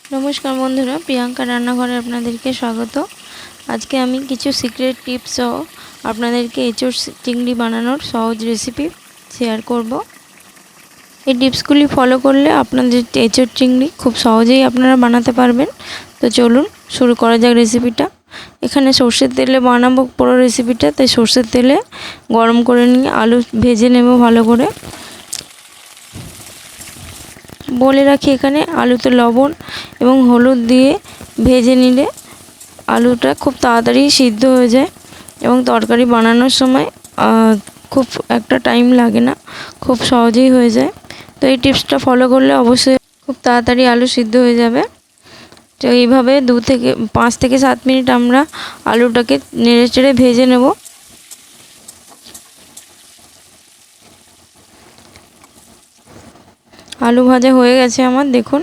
नमस्कार बंधुरा प्रियंका रान्नाघरे आपनादेरके स्वागत। आज के आमी किछु सिक्रेट टिप्स सह आपनादेरके एचोर चिंगड़ी बानानोर सहज रेसिपि शेयर करब। এই টিপসগুলি ফলো করলে আপনাদের এঁচোড় চিংড়ি খুব সহজেই আপনারা বানাতে পারবেন। তো চলুন শুরু করা যাক রেসিপিটা। এখানে সরষের তেলে বানাবো পুরো রেসিপিটা, তাই সরষের তেলে গরম করে নিয়ে আলু ভেজে নেব ভালো করে। বলে রাখি এখানে আলুতে লবণ এবং হলুদ দিয়ে ভেজে নিলে আলুটা খুব তাড়াতাড়ি সিদ্ধ হয়ে যায় এবং তরকারি বানানোর সময় খুব একটা টাইম লাগে না, খুব সহজেই হয়ে যায়। তো এই টিপসটা ফলো করলে অবশ্যই খুব তাড়াতাড়ি আলু সিদ্ধ হয়ে যাবে। তো এইভাবে 5 থেকে 7 মিনিট আমরা আলুটাকে নেড়ে চেড়ে ভেজে নেব। আলু ভাজা হয়ে গেছে আমার, দেখুন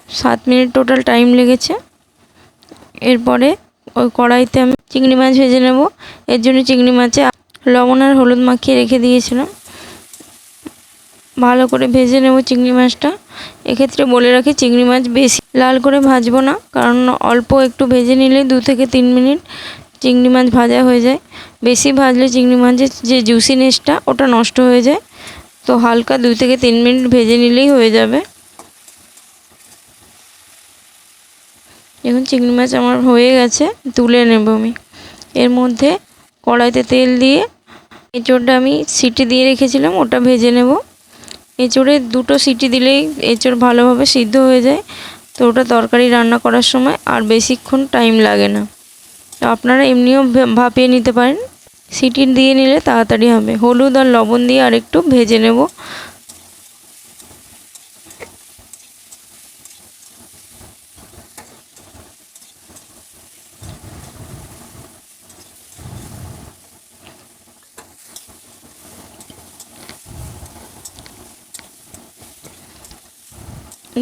7 মিনিট টোটাল টাইম লেগেছে। এরপরে ওই কড়াইতে আমি চিংড়ি মাছ ভেজে নেব। এর জন্য চিংড়ি মাছে লবণ আর হলুদ মাখিয়ে রেখে দিয়েছিলাম। ভালো করে ভেজে নেব চিংড়ি মাছটা। এক্ষেত্রে বলে রাখি চিংড়ি মাছ বেশি লাল করে ভাজবো না, কারণ অল্প একটু ভেজে নিলে 2 থেকে 3 মিনিট চিংড়ি মাছ ভাজা হয়ে যায়। বেশি ভাজলে চিংড়ি মাছের যে জুসিনেসটা ওটা নষ্ট হয়ে যায়। তো হালকা 2 থেকে 3 মিনিট ভেজে নিলেই হয়ে যাবে। এখন চিংড়ি মাছ আমার হয়ে গেছে, তুলে নেব আমি। এর মধ্যে কড়াইতে তেল দিয়ে এঁচোড়টা আমি সিটি দিয়ে রেখেছিলাম, ওটা ভেজে নেব। এঁচোড়ে 2টো সিটি দিলেই এঁচোড় ভালোভাবে সিদ্ধ হয়ে যায়। তো ওটা তরকারি রান্না করার সময় আর বেশিক্ষণ টাইম লাগে না। তো আপনারা এমনিও ভাপিয়ে নিতে পারেন, সিটি দিয়ে নিলে তাড়াতাড়ি হবে। হলুদ আর লবণ দিয়ে আরেকটু ভেজে নেব।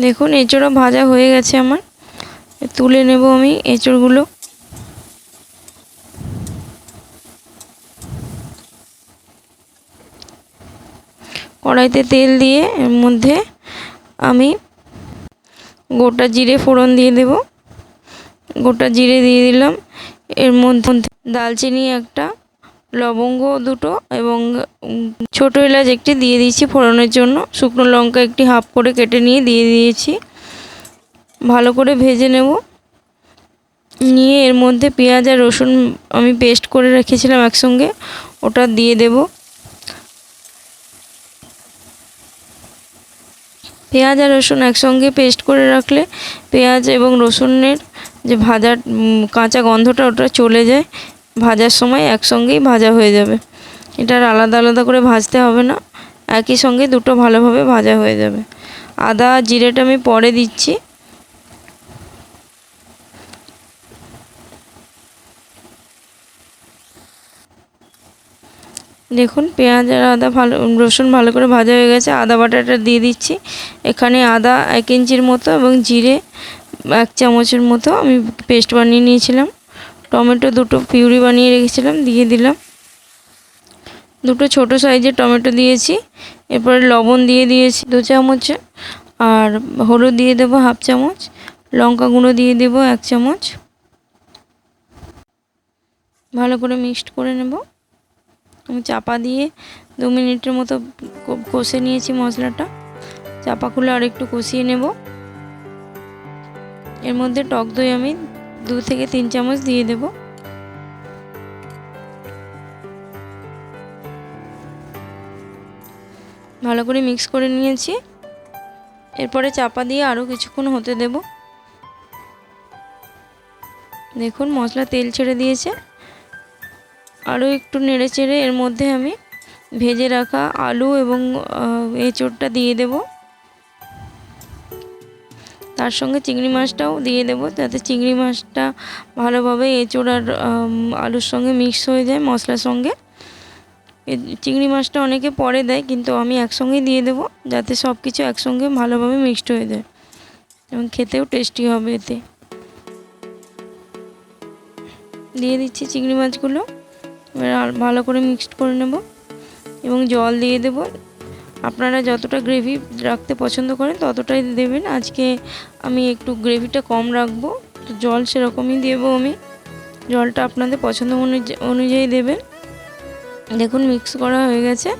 দেখুন এঁচোড়ও ভাজা হয়ে গেছে আমার, তুলে নেব আমি এঁচোড়গুলো। কড়াইতে তেল দিয়ে এর মধ্যে আমি গোটা জিরে ফোড়ন দিয়ে দেব। গোটা জিরে দিয়ে দিলাম। এর মধ্যে দালচিনি একটা, লবঙ্গ 2টো এবং ছোট এলাচ একটি দিয়ে দিয়েছি ফোড়নের জন্য। শুকনো লঙ্কা একটি হাফ করে কেটে নিয়ে দিয়ে দিয়েছি। ভালো করে ভেজে নেব। নিয়ে এর মধ্যে পেঁয়াজ আর রসুন আমি পেস্ট করে রেখেছিলাম একসঙ্গে, ওটা দিয়ে দেব। পেঁয়াজ আর রসুন একসঙ্গে পেস্ট করে রাখলে পেঁয়াজ এবং রসুনের যে ভাজার কাঁচা গন্ধটা ওটা চলে যায়। ভাজার সময় একসঙ্গেই ভাজা হয়ে যাবে। এটা আলাদা আলাদা করে ভাজতে হবে না, একই সঙ্গে দুটো ভালোভাবে ভাজা হয়ে যাবে। আদা জিরেটা আমি পরে দিচ্ছি। দেখুন পেঁয়াজ আর আদা রসুন ভালো করে ভাজা হয়ে গেছে। আদা বাটাটা দিয়ে দিচ্ছি। এখানে আদা 1 ইঞ্চির মতো এবং জিরে 1 চামচের মতো আমি পেস্ট বানিয়ে নিয়েছিলাম। টমেটো 2টো পিউরি বানিয়ে রেখেছিলাম, দিয়ে দিলাম। 2টো ছোটো সাইজের টমেটো দিয়েছি। এরপরে লবণ দিয়ে দিয়েছি 2 চামচ, আর হলুদ দিয়ে দেবো 1/2 চামচ, লঙ্কা গুঁড়ো দিয়ে দেবো 1 চামচ। ভালো করে মিক্সড করে নেব। আমি চাপা দিয়ে 2 মিনিটের মতো কষে নিয়েছি মশলাটা। চাপা খুলে আর একটু কষিয়ে নেব। এর মধ্যে টক দই আমি 2 থেকে 3 চামচ দিয়ে দেব। ভালো করে মিক্স করে নিয়েছি। এরপরে চাপা দিয়ে আরও কিছুক্ষণ হতে দেব। দেখুন মশলা তেল ছেড়ে দিয়েছে। আরও একটু নেড়ে চেড়ে এর মধ্যে আমি ভেজে রাখা আলু এবং এঁচোড়টা দিয়ে দেব। তার সঙ্গে চিংড়ি মাছটাও দিয়ে দেব, যাতে চিংড়ি মাছটা ভালোভাবে এঁচোড় আর আলুর সঙ্গে মিক্স হয়ে যায় মশলার সঙ্গে। চিংড়ি মাছটা অনেকে পরে দেয়, কিন্তু আমি একসঙ্গেই দিয়ে দেব, যাতে সব কিছু একসঙ্গে ভালোভাবে মিক্সড হয়ে যায় এবং খেতেও টেস্টি হবে। এতে দিয়ে দিচ্ছি চিংড়ি মাছগুলো। এবার ভালো করে মিক্সড করে নেব এবং জল দিয়ে দেব। আপনারা যতটা গ্রেভি রাখতে পছন্দ করেন ততটাই দেবেন। আজকে আমি একটু গ্রেভিটা কম রাখবো, তো জল সেরকমই দেবো আমি। জলটা আপনাদের পছন্দ অনুযায়ী দেবেন। দেখুন মিক্স করা হয়ে গেছে,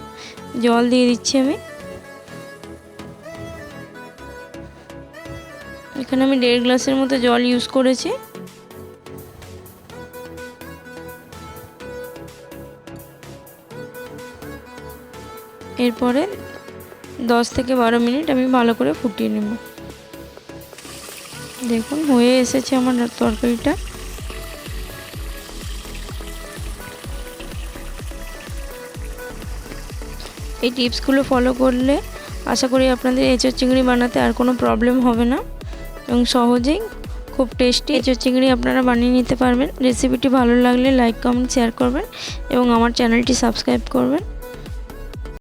জল দিয়ে দিচ্ছি আমি। এখানে আমি 1.5 গ্লাসের মতো জল ইউজ করেছি। এরপরে 10 থেকে 12 মিনিট আমি ভালো করে ফুটিয়ে নেব। দেখুন হয়ে এসেছে আমার তরকারিটা। এই টিপসগুলো ফলো করলে আশা করি আপনাদের এঁচোড় চিংড়ি বানাতে আর কোনো প্রবলেম হবে না এবং সহজেই খুব টেস্টি এঁচোড় চিংড়ি আপনারা বানিয়ে নিতে পারবেন। রেসিপিটি ভালো লাগলে লাইক, কমেন্ট, শেয়ার করবেন এবং আমার চ্যানেলটি সাবস্ক্রাইব করবেন।